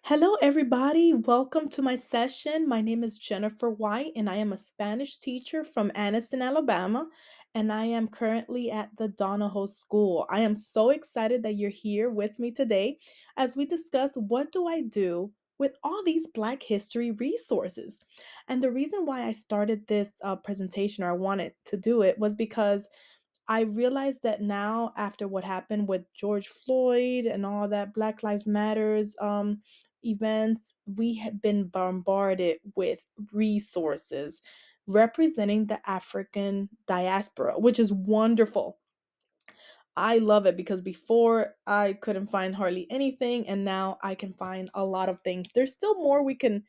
Hello, everybody. Welcome to my session. My name is Jennifer White, and I am a Spanish teacher from Anniston, Alabama. And I am currently at the Donahoe School. I am so excited that you're here with me today as we discuss what do I do with all these Black history resources. And the reason why I started this presentation or I wanted to do it was because I realized that now, after what happened with George Floyd and all that Black Lives Matters events, we have been bombarded with resources representing the African diaspora, which is wonderful. I love it because before I couldn't find hardly anything and now I can find a lot of things. There's still more we can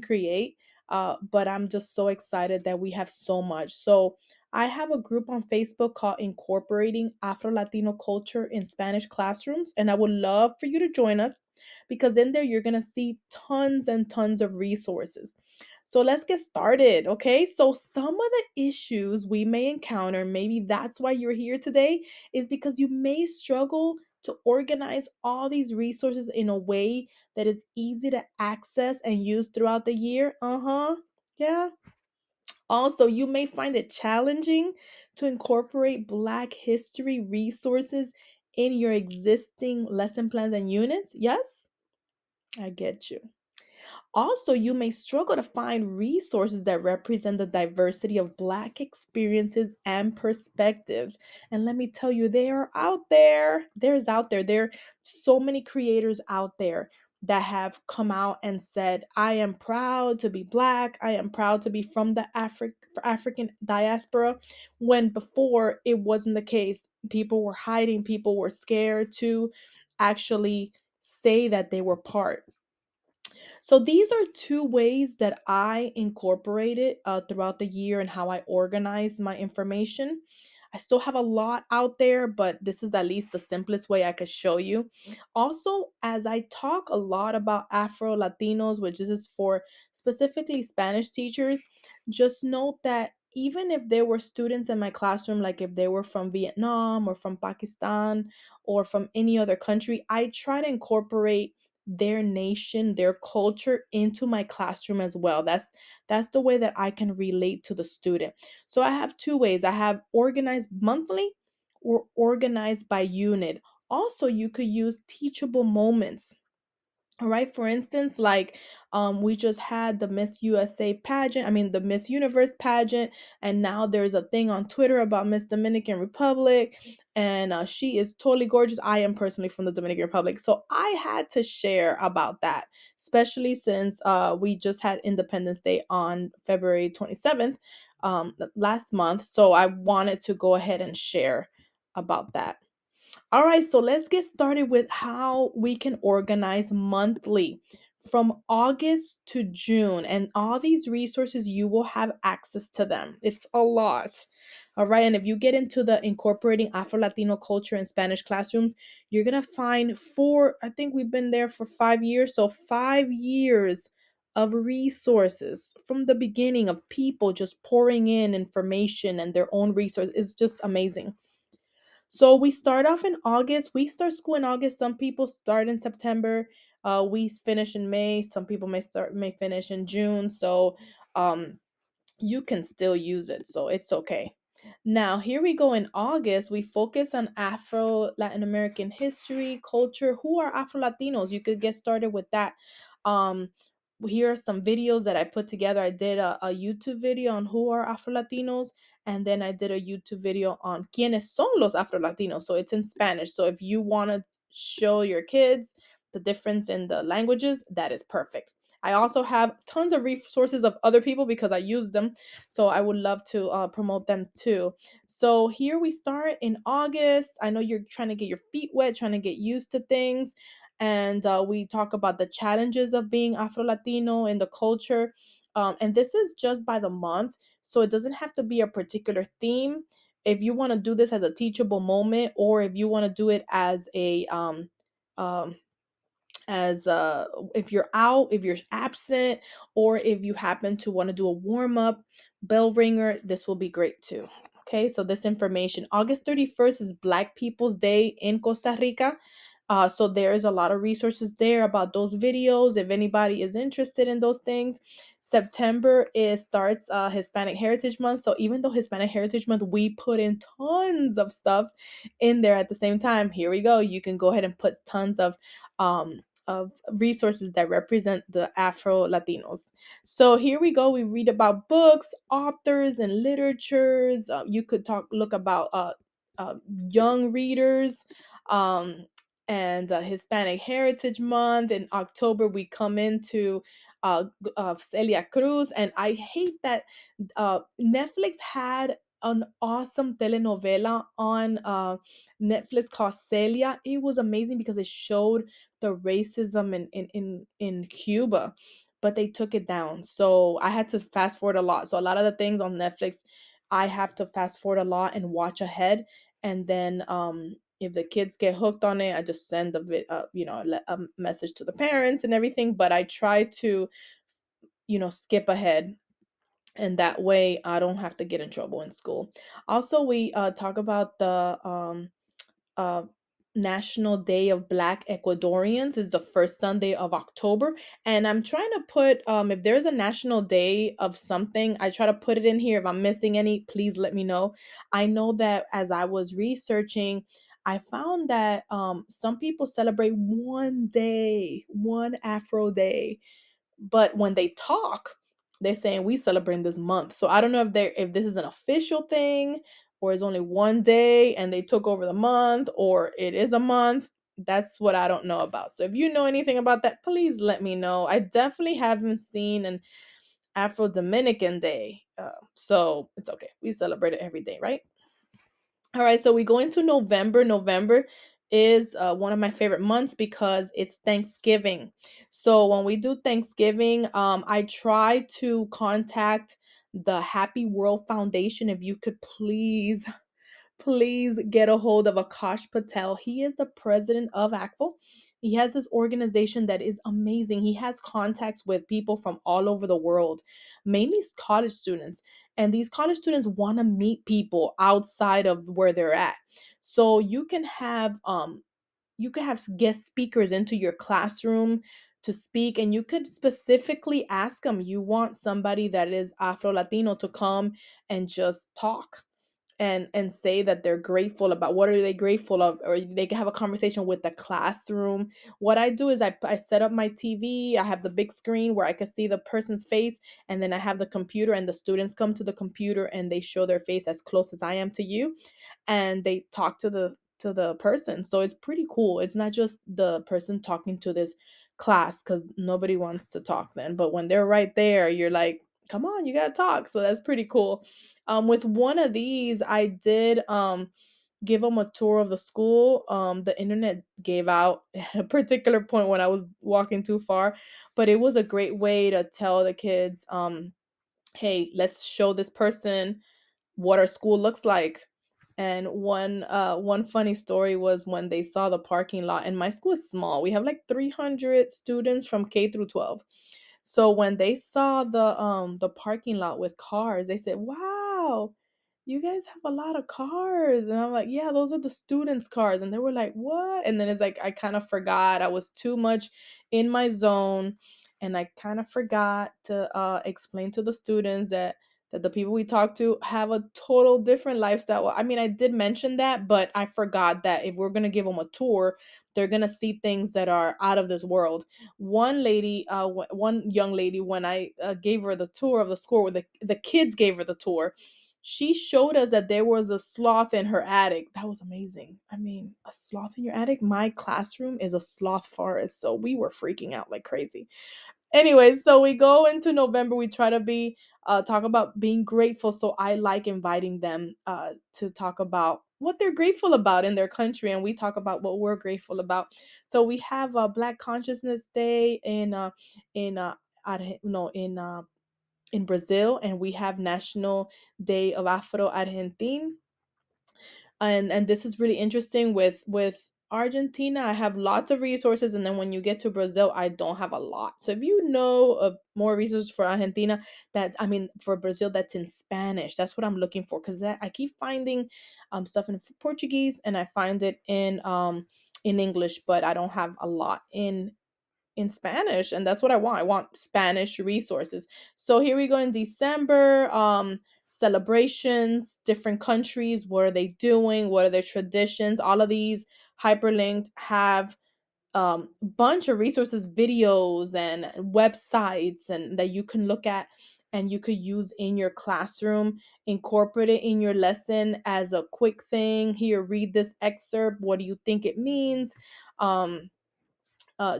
create, but I'm just so excited that we have so much. So I have a group on Facebook called Incorporating Afro-Latino Culture in Spanish Classrooms, and I would love for you to join us because in there you're going to see tons and tons of resources. So let's get started, okay? So some of the issues we may encounter, maybe that's why you're here today, is because you may struggle to organize all these resources in a way that is easy to access and use throughout the year. Yeah. Also, you may find it challenging to incorporate Black history resources in your existing lesson plans and units. Yes, I get you. Also, you may struggle to find resources that represent the diversity of Black experiences and perspectives. And let me tell you, they are out there. There's out there. There are so many creators out there that have come out and said, I am proud to be Black. I am proud to be from the African diaspora. When before it wasn't the case, people were hiding, people were scared to actually say that they were part. So these are two ways that I incorporated throughout the year and how I organize my information. I still have a lot out there, but this is at least the simplest way I could show you. Also, as I talk a lot about Afro Latinos, which is for specifically Spanish teachers, just note that even if there were students in my classroom, like if they were from Vietnam or from Pakistan or from any other country, I try to incorporate their nation, their culture into my classroom as well. That's the way that I can relate to the student. So I have two ways. I have organized monthly or organized by unit. Also, you could use teachable moments. All right, for instance, like we just had the Miss USA pageant, I mean the Miss Universe pageant, and now there's a thing on Twitter about Miss Dominican Republic, and she is totally gorgeous. I am personally from the Dominican Republic, so I had to share about that, especially since we just had Independence Day on February 27th last month, so I wanted to go ahead and share about that. All right, so let's get started with how we can organize monthly from August to June. And all these resources, you will have access to them. It's a lot. All right, and if you get into the incorporating Afro Latino culture in Spanish classrooms, you're going to find I think we've been there for 5 years. So 5 years of resources from the beginning of people just pouring in information and their own resources. It's just amazing. So we start off in August. We start school in August. Some people start in September. We finish in May. Some people may finish in June. So um, you can still use it. So it's okay. Now, here we go in August. We focus on Afro Latin American history, culture. Who are Afro Latinos? You could get started with that. Um, Here are some videos that I put together. I did a YouTube video on who are Afro Latinos, and then I did a YouTube video on quiénes son los Afro Latinos. So it's in Spanish. So if you want to show your kids the difference in the languages, that is perfect. I also have tons of resources of other people because I use them. So I would love to promote them too. So here we start in August. I know you're trying to get your feet wet, trying to get used to things. And we talk about the challenges of being Afro Latino in the culture. And this is just by the month. So it doesn't have to be a particular theme. If you want to do this as a teachable moment, or if you want to do it as um, if you're out, if you're absent, or if you happen to want to do a warm up bell ringer, this will be great too. Okay, so this information, August 31st is Black People's Day in Costa Rica. So there is a lot of resources there about those videos if anybody is interested in those things. September is starts Hispanic Heritage Month. So even though Hispanic Heritage Month, we put in tons of stuff in there at the same time. Here we go. You can go ahead and put tons of resources that represent the Afro Latinos. So here we go. We read about books, authors, and literatures. You could look about uh, young readers. Um, and Hispanic Heritage Month. In October, we come into Celia Cruz. And I hate that Netflix had an awesome telenovela on Netflix called Celia. It was amazing because it showed the racism in Cuba, but they took it down. So I had to fast forward a lot. So a lot of the things on Netflix, I have to fast forward a lot and watch ahead. And then if the kids get hooked on it, I just send a message to the parents and everything. But I try to, skip ahead, and that way I don't have to get in trouble in school. Also, we talk about the uh, National Day of Black Ecuadorians is the first Sunday of October. And I'm trying to put, if there's a national day of something, I try to put it in here. If I'm missing any, please let me know. I know that as I was researching, I found that some people celebrate one day, one Afro day, but when they talk, they're saying we celebrate this month. So I don't know if this is an official thing, or it's only one day and they took over the month, or it is a month. That's what I don't know about. So if you know anything about that, please let me know. I definitely haven't seen an Afro Dominican day. So it's okay. We celebrate it every day, right? All right, so we go into November. November is one of my favorite months because it's Thanksgiving. So when we do Thanksgiving, I try to contact the Happy World Foundation. If you could please get a hold of Akash Patel. He is the president of ACFL. He has this organization that is amazing. He has contacts with people from all over the world, mainly college students. And these college students want to meet people outside of where they're at. So you could have guest speakers into your classroom to speak, and you could specifically ask them, you want somebody that is Afro Latino to come and just talk and say that they're grateful about what are they grateful of, or they can have a conversation with the classroom. What I do is I set up my TV. I have the big screen where I can see the person's face, and then I have the computer, and the students come to the computer and they show their face as close as I am to you, and they talk to the person. So it's pretty cool. It's not just the person talking to this class, because nobody wants to talk then, but when they're right there, you're like, come on, you gotta talk. So that's pretty cool. With one of these, I did give them a tour of the school. The internet gave out at a particular point when I was walking too far, but it was a great way to tell the kids, hey, let's show this person what our school looks like. And one funny story was when they saw the parking lot, and my school is small. We have like 300 students from K through 12. So when they saw the parking lot with cars, they said, "Wow, you guys have a lot of cars." And I'm like, "Yeah, those are the students' cars." And they were like, "What?" And then it's like I kind of forgot. I was too much in my zone, and I kind of forgot to explain to the students that the people we talk to have a total different lifestyle. Well, I mean, I did mention that, but I forgot that if we're going to give them a tour, they're going to see things that are out of this world. One young lady, when I gave her the tour of the school, where the kids gave her the tour, she showed us that there was a sloth in her attic. That was amazing. I mean, a sloth in your attic? My classroom is a sloth forest, so we were freaking out like crazy. Anyway, so we go into November. We try to be talk about being grateful. So I like inviting them to talk about what they're grateful about in their country, and we talk about what we're grateful about. So we have a Black Consciousness Day in no in Brazil, and we have National Day of Afro Argentine. And this is really interesting with Argentina. I have lots of resources, and then when you get to Brazil, I don't have a lot. So if you know of more resources for Argentina, for Brazil, that's in Spanish, that's what I'm looking for, because I keep finding stuff in Portuguese, and I find it in in English, but I don't have a lot in Spanish, and that's what I want. I want Spanish resources. So here we go in December. Celebrations, different countries, what are they doing? What are their traditions? All of these hyperlinked have bunch of resources, videos and websites, and that you can look at and you could use in your classroom, incorporate it in your lesson as a quick thing. Here, read this excerpt. What do you think it means? Um,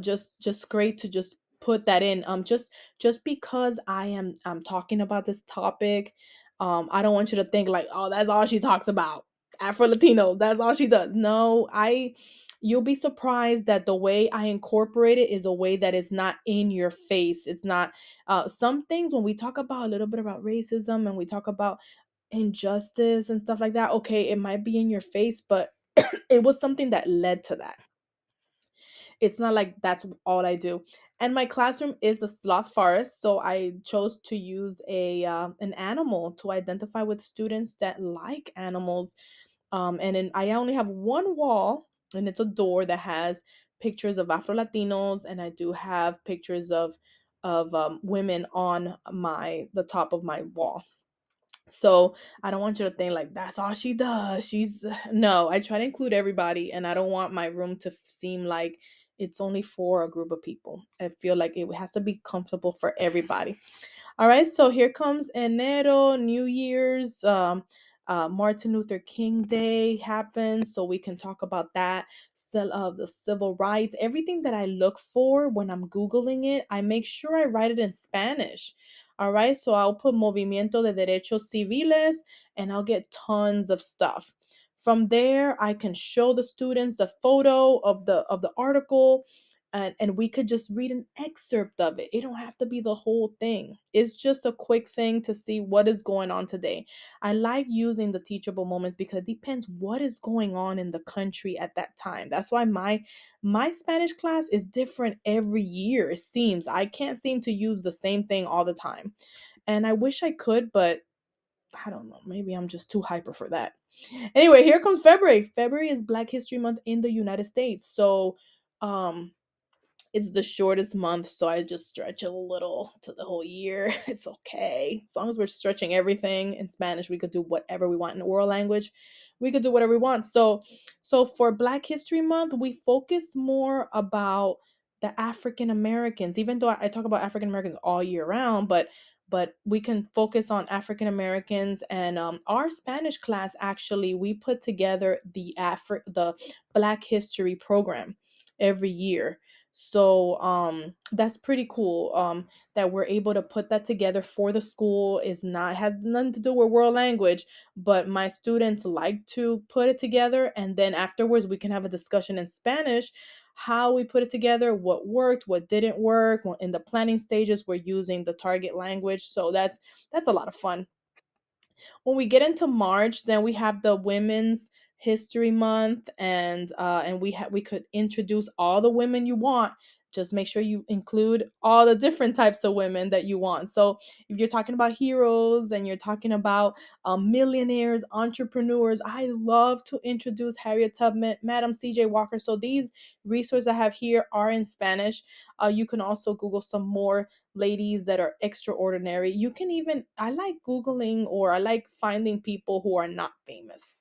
just great to just put that in. Just because I'm talking about this topic, I don't want you to think like, oh, that's all she talks about, Afro Latinos, that's all she does. No, I you'll be surprised that the way I incorporate it is a way that is not in your face. It's not some things when we talk about a little bit about racism and we talk about injustice and stuff like that, okay, it might be in your face, but it was something that led to that. It's not like that's all I do. And my classroom is a sloth forest, so I chose to use a an animal to identify with students that like animals. And then I only have one wall, and it's a door that has pictures of Afro Latinos, and I do have pictures of women on my the top of my wall. So I don't want you to think like that's all she does. She's no, I try to include everybody, and I don't want my room to seem like it's only for a group of people. I feel like it has to be comfortable for everybody. All right, so here comes enero, New Year's, Martin Luther King Day happens, so we can talk about that. The civil rights, everything that I look for when I'm Googling it, I make sure I write it in Spanish. All right, so I'll put Movimiento de Derechos Civiles and I'll get tons of stuff. From there, I can show the students the photo of the article, and we could just read an excerpt of it. It don't have to be the whole thing. It's just a quick thing to see what is going on today. I like using the teachable moments because it depends what is going on in the country at that time. That's why my Spanish class is different every year. It seems I can't seem to use the same thing all the time. And I wish I could, but I don't know. Maybe I'm just too hyper for that. Anyway, here comes February. February is Black History Month in the United States. So, um it's the shortest month, so I just stretch a little to the whole year. It's okay. As long as we're stretching everything in Spanish, we could do whatever we want in the world language. We could do whatever we want. So for Black History Month, we focus more about the African Americans, even though I talk about African Americans all year round, but we can focus on African Americans. And our Spanish class, actually, we put together the Black History program every year. So that's pretty cool. That we're able to put that together for the school. Is not has nothing to do with world language, but my students like to put it together, and then afterwards we can have a discussion in Spanish how we put it together, what worked, what didn't work. In the planning stages, we're using the target language, so that's a lot of fun. When we get into March, then we have the Women's History Month, and we could introduce all the women you want. Just make sure you include all the different types of women that you want. So if you're talking about heroes and you're talking about millionaires, entrepreneurs, I love to introduce Harriet Tubman, Madam C.J. Walker. So these resources I have here are in Spanish. You can also Google some more ladies that are extraordinary. You can even, I like Googling, or I like finding people who are not famous.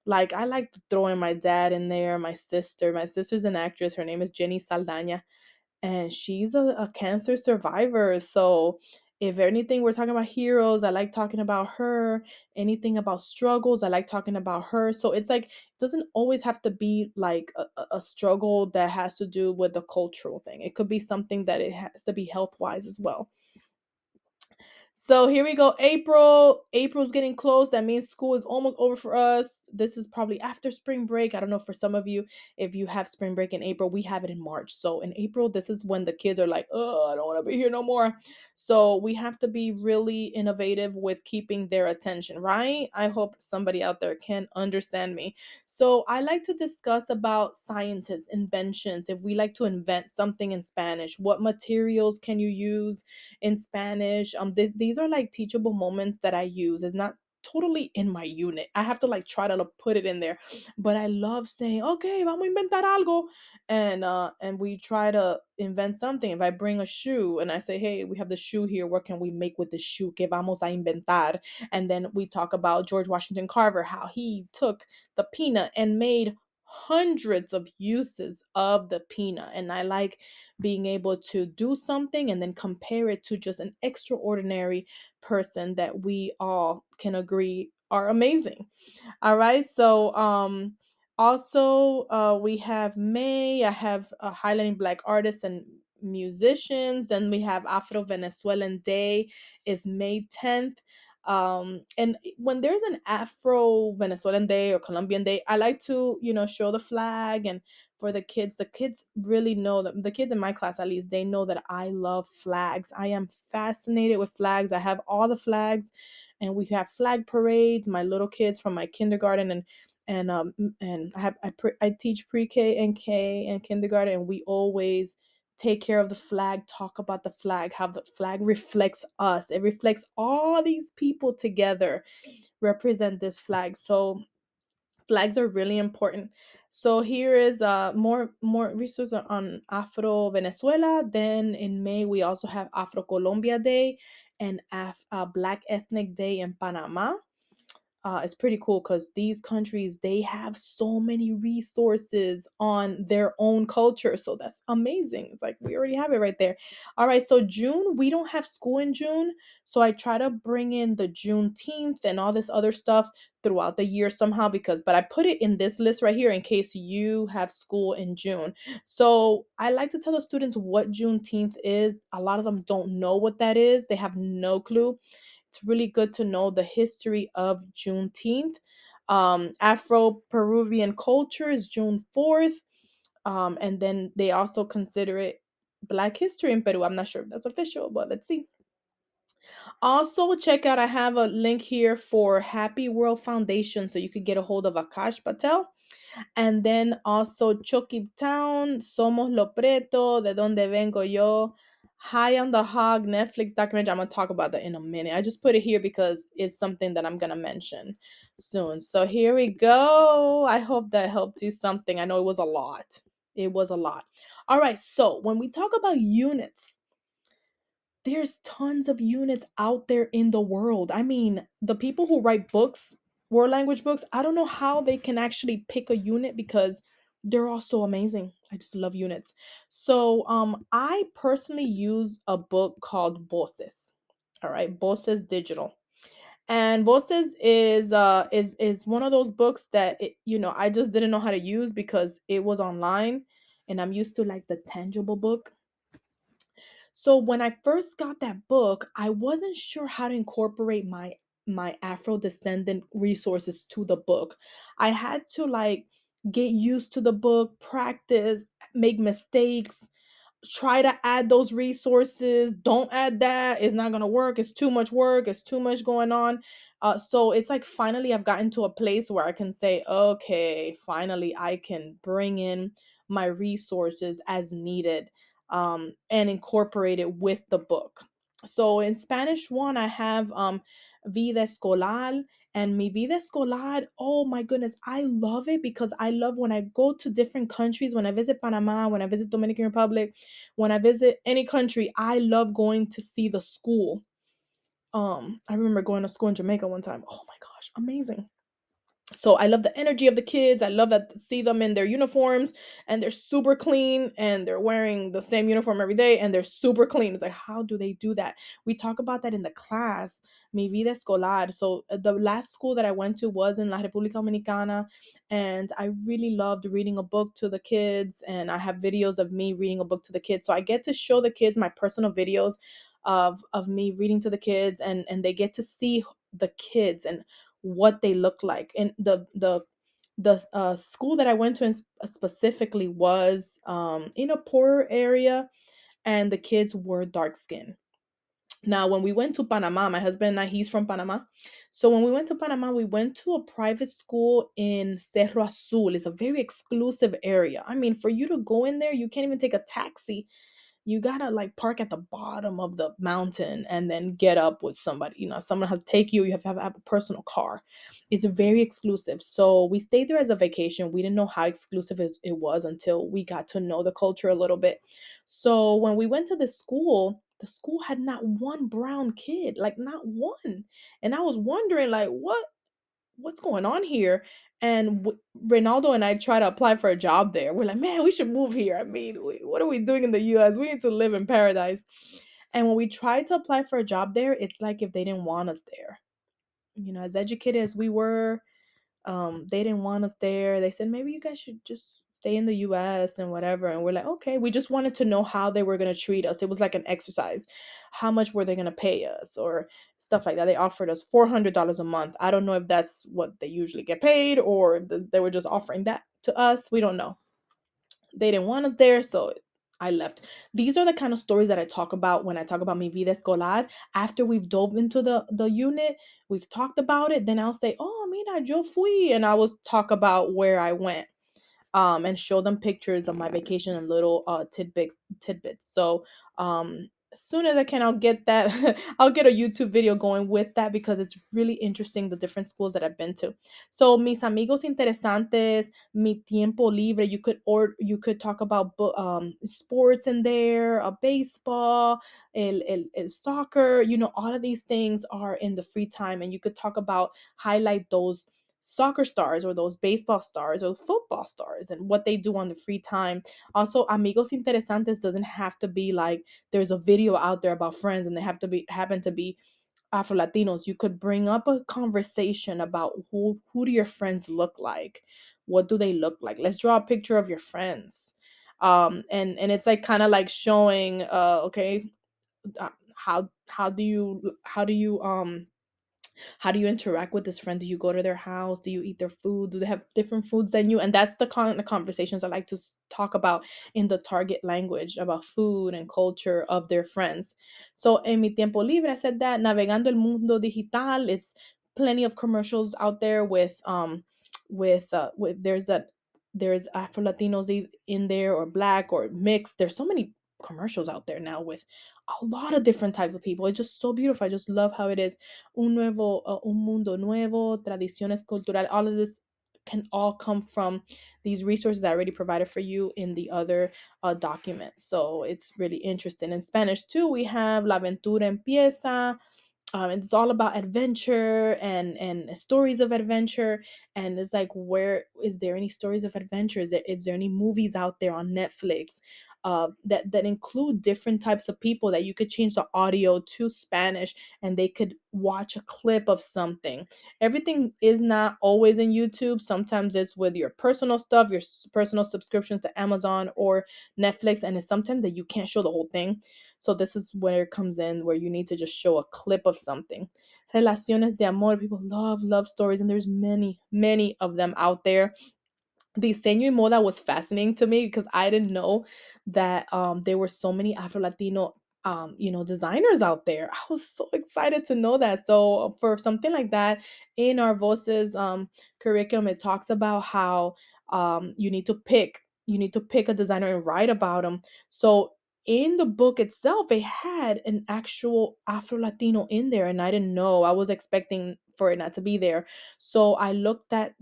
Like, I like throwing my dad in there, my sister. My sister's an actress. Her name is Jenny Saldana, and she's a cancer survivor. So if anything, we're talking about heroes, I like talking about her. Anything about struggles, I like talking about her. So it's like, it doesn't always have to be like a struggle that has to do with the cultural thing. It could be something that it has to be health wise as well. So here we go. April. April's getting close. That means school is almost over for us. This is probably after spring break. I don't know for some of you if you have spring break in April. We have it in March. So in April, this is when the kids are like, oh, I don't want to be here no more. So we have to be really innovative with keeping their attention, right? I hope somebody out there can understand me. So I like to discuss about scientists, inventions. If we like to invent something in Spanish, what materials can you use in Spanish? These are like teachable moments that I use. It's not totally in my unit. I have to like try to put it in there. But I love saying, okay, vamos a inventar algo. And we try to invent something. If I bring a shoe and I say, hey, we have the shoe here, what can we make with the shoe? Que vamos a inventar? And then we talk about George Washington Carver, how he took the peanut and made hundreds of uses of the peanut. And I like being able to do something and then compare it to just an extraordinary person that we all can agree are amazing. All right. So also we have May. I have highlighting Black artists and musicians. Then we have Afro Venezuelan Day is May 10th. And when there's an Afro Venezuelan Day or Colombian Day, I like to, show the flag. And for the kids really know that, the kids in my class at least, they know that I love flags. I am fascinated with flags. I have all the flags, and we have flag parades. My little kids from my kindergarten and I teach pre-K and K and kindergarten, and we always take care of the flag, talk about the flag, how the flag reflects us. It reflects all these people together represent this flag. So flags are really important. So here is more resources on Afro Venezuela. Then in May we also have Afro Colombia Day and Black Ethnic Day in Panama. It's pretty cool because these countries, they have so many resources on their own culture, so that's amazing. It's like we already have it right there. All right, so June, we don't have school in June, so I try to bring in the Juneteenth and all this other stuff throughout the year somehow, but I put it in this list right here in case you have school in June. So I like to tell the students what Juneteenth is. A lot of them don't know what that is, they have no clue. It's really good to know the history of Juneteenth. Afro Peruvian culture is June 4th. And then they also consider it Black History in Peru. I'm not sure if that's official, but let's see. Also, check out, I have a link here for Happy World Foundation so you could get a hold of Akash Patel. And then also Chucky Town, Somos Lo Preto, De Donde Vengo Yo, High on the Hog, Netflix documentary. I'm going to talk about that in a minute. I just put it here because it's something that I'm going to mention soon. So here we go. I hope that helped you something. I know it was a lot. It was a lot. All right. So when we talk about units, there's tons of units out there in the world. I mean, the people who write books, world language books, I don't know how they can actually pick a unit because they're all so amazing. I just love units. So, I personally use a book called Voces. All right, Voces Digital. And Voces is one of those books that I just didn't know how to use because it was online, and I'm used to like the tangible book. So when I first got that book, I wasn't sure how to incorporate my Afro descendant resources to the book. I had to like get used to the book, practice, make mistakes, try to add those resources. Don't add that. It's not going to work. It's too much work. It's too much going on. So it's like finally I've gotten to a place where I can say, okay, finally I can bring in my resources as needed, and incorporate it with the book. So in Spanish one, I have Vida Escolar. And Mi Vida Escolar, oh my goodness, I love it because I love when I go to different countries, when I visit Panama, when I visit Dominican Republic, when I visit any country, I love going to see the school. I remember going to school in Jamaica one time. Oh my gosh, amazing. So I love the energy of the kids. I love that see them in their uniforms and they're super clean and they're wearing the same uniform every day and they're super clean. It's like, how do they do that? We talk about that in the class, Mi Vida Escolar. So the last school that I went to was in La República Dominicana, and I really loved reading a book to the kids, and I have videos of me reading a book to the kids. So I get to show the kids my personal videos of me reading to the kids, and they get to see the kids and what they look like. And the school that I went to specifically was in a poorer area, and the kids were dark skinned. Now, when we went to Panama, my husband and I, he's from Panama. So when we went to Panama, we went to a private school in Cerro Azul. It's a very exclusive area. I mean, for you to go in there, you can't even take a taxi you gotta like park at the bottom of the mountain and then get up with somebody. Someone has to take you. You have a personal car. It's very exclusive. So we stayed there as a vacation. We didn't know how exclusive it was until we got to know the culture a little bit. So when we went to the school had not one brown kid, like not one. And I was wondering, like, what's going on here? And Ronaldo and I try to apply for a job there. We're like, man, we should move here. I mean, what are we doing in the U.S.? We need to live in paradise. And when we tried to apply for a job there, it's like if they didn't want us there. As educated as we were, they didn't want us there. They said maybe you guys should just stay in the US and whatever. And we're like, okay, we just wanted to know how they were going to treat us. It was like an exercise. How much were they going to pay us or stuff like that? They offered us $400 a month. I don't know if that's what they usually get paid or if they were just offering that to us. We don't know. They didn't want us there, so I left. These are the kind of stories that I talk about when I talk about mi vida escolar. After we've dove into the unit, we've talked about it, then I'll say, "Oh, mira, yo fui," and I will talk about where I went, and show them pictures of my vacation and little tidbits. So as soon as I can, I'll get that. I'll get a YouTube video going with that because it's really interesting the different schools that I've been to. So mis amigos interesantes, mi tiempo libre. You could talk about sports in there, baseball, el soccer. All of these things are in the free time, and you could talk about highlight those soccer stars or those baseball stars or football stars and what they do on the free time. Also, amigos interesantes doesn't have to be like there's a video out there about friends and they have to be happen to be Afro Latinos. You could bring up a conversation about who do your friends look like? What do they look like? Let's draw a picture of your friends. And it's like kind of like showing okay, how do you interact with this friend? Do you go to their house? Do you eat their food? Do they have different foods than you? And that's the kind of conversations I like to talk about in the target language about food and culture of their friends. So, en mi tiempo libre, I said that navegando el mundo digital is plenty of commercials out there with there's Afro Latinos in there or black or mixed. There's so many commercials out there now with a lot of different types of people. It's just so beautiful. I just love how it is un mundo nuevo, tradiciones cultural. All of this can all come from these resources I already provided for you in the other documents. So it's really interesting. In Spanish too, we have La Aventura Empieza. It's all about adventure and stories of adventure. And it's like, where is there any stories of adventure? Is there any movies out there on Netflix that include different types of people that you could change the audio to Spanish and they could watch a clip of something? Everything is not always in YouTube. Sometimes it's with your personal stuff, your personal subscriptions to Amazon or Netflix, and it's sometimes that you can't show the whole thing. So this is where it comes in, where you need to just show a clip of something. Relaciones de amor. People love stories, and there's many of them out there. Diseño y moda was fascinating to me because I didn't know that there were so many Afro Latino designers out there. I was so excited to know that. So for something like that in our Voces curriculum, it talks about how you need to pick a designer and write about them. So in the book itself, it had an actual Afro Latino in there, and I didn't know. I was expecting for it not to be there. So I looked that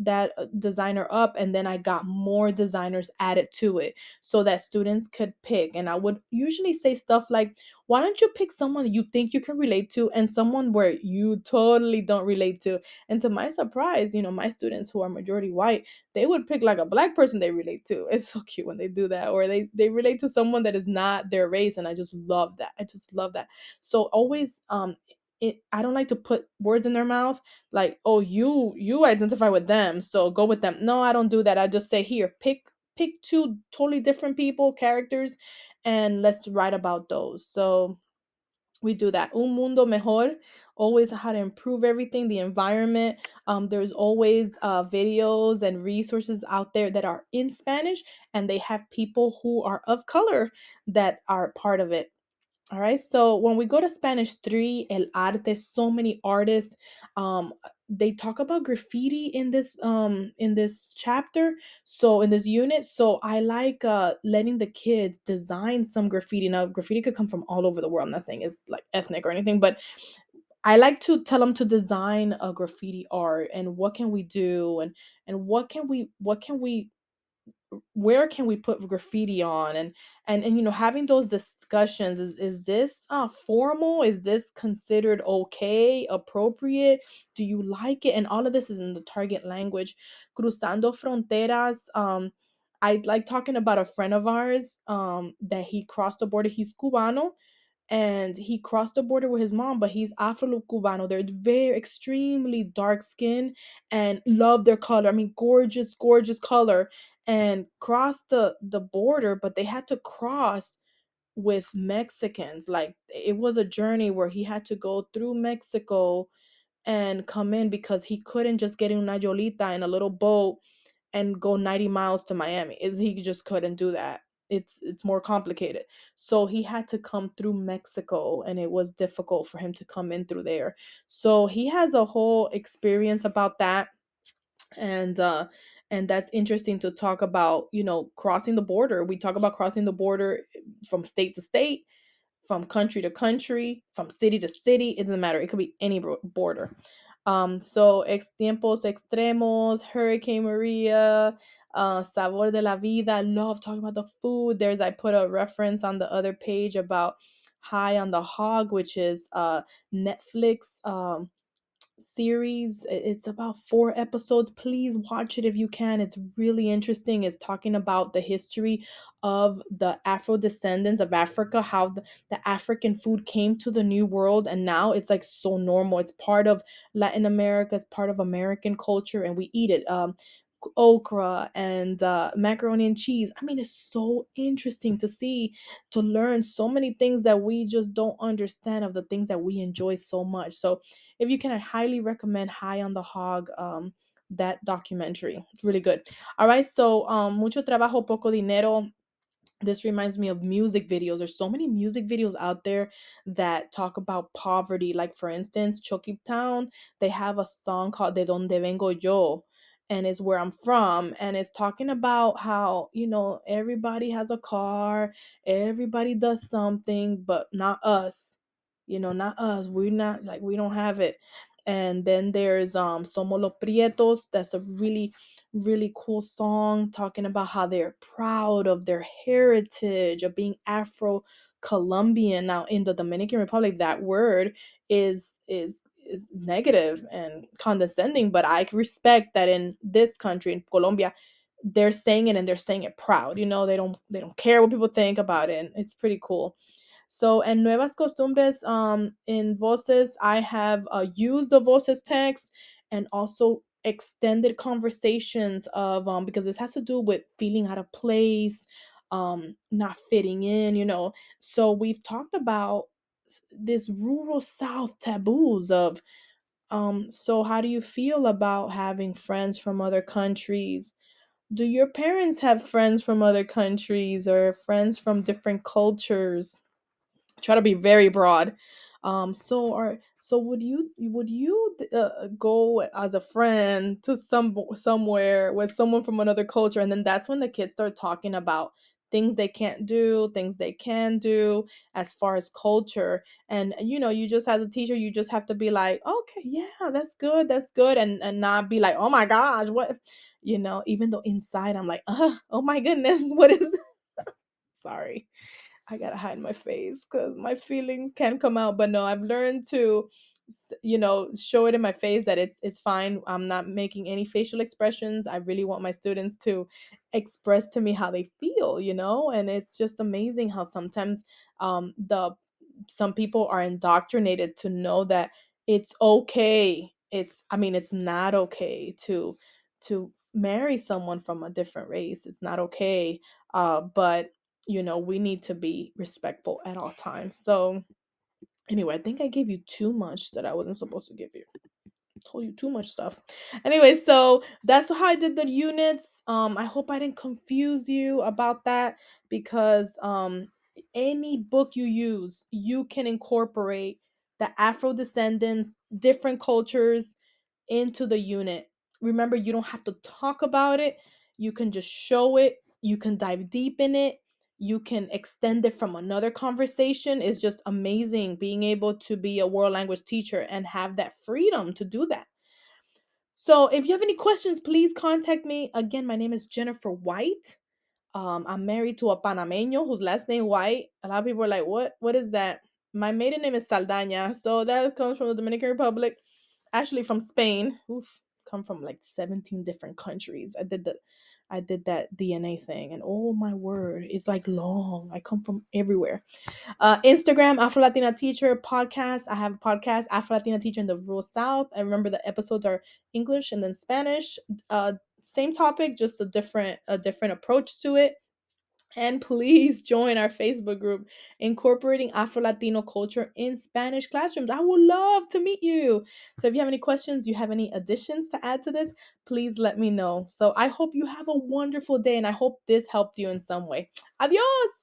designer up, and then I got more designers added to it so that students could pick. And I would usually say stuff like, why don't you pick someone that you think you can relate to and someone where you totally don't relate to? And to my surprise, my students who are majority white, they would pick like a black person they relate to. It's so cute when they do that, or they relate to someone that is not their race. And I just love that. I just love that. So always I don't like to put words in their mouth like, oh, you identify with them, so go with them. No, I don't do that. I just say, here, pick two totally different people, characters, and let's write about those. So we do that. Un mundo mejor, always how to improve everything, the environment. There's always videos and resources out there that are in Spanish, and they have people who are of color that are part of it. All right. So when we go to Spanish 3, el arte, so many artists. Um, they talk about graffiti in this chapter, so in this unit. So I like letting the kids design some graffiti. Now graffiti could come from all over the world. I'm not saying it's like ethnic or anything, but I like to tell them to design a graffiti art, and what can we do, and what can we where can we put graffiti on, and having those discussions. Is this formal? Is this considered okay, appropriate? Do you like it? And all of this is in the target language. Cruzando fronteras. I like talking about a friend of ours that he crossed the border. He's Cubano, and he crossed the border with his mom, but he's Afro-Cubano. They're very extremely dark skin and love their color. I mean, gorgeous, gorgeous color, and crossed the border, but they had to cross with Mexicans. Like it was a journey where he had to go through Mexico and come in because he couldn't just get in una yolita in a little boat and go 90 miles to Miami. He just couldn't do that. It's more complicated. So he had to come through Mexico, and it was difficult for him to come in through there. So he has a whole experience about that. And that's interesting to talk about, crossing the border. We talk about crossing the border from state to state, from country to country, from city to city. It doesn't matter. It could be any border. So tiempos extremos, Hurricane Maria, Sabor de la Vida. I love talking about the food. I put a reference on the other page about High on the Hog, which is Netflix series. It's about 4 episodes. Please watch it if you can. It's really interesting. It's talking about the history of the Afro descendants of Africa, how the African food came to the New World, and now it's like so normal. It's part of Latin America, it's part of American culture, and we eat it. Okra and macaroni and cheese. I mean, it's so interesting to see, to learn so many things that we just don't understand of the things that we enjoy so much. So if you can, I highly recommend High on the Hog, that documentary. It's really good. All right, so mucho trabajo, poco dinero. This reminds me of music videos. There's so many music videos out there that talk about poverty. Like for instance, Chucky Town, they have a song called De Donde Vengo Yo, and it's where I'm from, and it's talking about how, everybody has a car, everybody does something, but not us. Not us. We're not, like, we don't have it. And then there's Somos los Prietos. That's a really, really cool song talking about how they're proud of their heritage of being Afro Colombian. Now in the Dominican Republic, that word is negative and condescending, but I respect that in this country, in Colombia, they're saying it, and they're saying it proud. They don't care what people think about it, and it's pretty cool. So, and nuevas costumbres, in Voces, I have used the Voces text, and also extended conversations of, because this has to do with feeling out of place, not fitting in. So we've talked about this rural South taboos of, so how do you feel about having friends from other countries? Do your parents have friends from other countries, or friends from different cultures? Try to be very broad. So would you go as a friend to somewhere with someone from another culture, and then that's when the kids start talking about things they can't do, things they can do as far as culture. And you just, as a teacher, you just have to be like, okay, yeah, that's good, and not be like, oh my gosh, what, even though inside I'm like, oh my goodness, what is sorry, I gotta hide my face because my feelings can come out. But no, I've learned to, show it in my face that it's fine. I'm not making any facial expressions. I really want my students to express to me how they feel. And it's just amazing how sometimes the some people are indoctrinated to know that it's okay. I mean, it's not okay to marry someone from a different race. It's not okay. But we need to be respectful at all times. So anyway, I think I gave you too much that I wasn't supposed to give you. Told you too much stuff. Anyway, so that's how I did the units. I hope I didn't confuse you about that, because any book you use, you can incorporate the Afro descendants, different cultures, into the unit. Remember, you don't have to talk about it. You can just show it. You can dive deep in it. You can extend it from another conversation. It's just amazing being able to be a world language teacher and have that freedom to do that. So, if you have any questions, please contact me. Again, my name is Jennifer White. I'm married to a Panameño whose last name White. A lot of people are like, "What? What is that?" My maiden name is Saldaña, so that comes from the Dominican Republic. Actually, from Spain. Oof, come from like 17 different countries. I did that DNA thing, and oh my word, it's like long. I come from everywhere. Instagram, Afro Latina Teacher podcast. I have a podcast, Afro Latina Teacher in the Rural South. I remember the episodes are English and then Spanish. Same topic, just a different approach to it. And please join our Facebook group, Incorporating Afro Latino Culture in Spanish Classrooms. I would love to meet you. So if you have any questions, you have any additions to add to this, please let me know. So I hope you have a wonderful day and I hope this helped you in some way. Adios.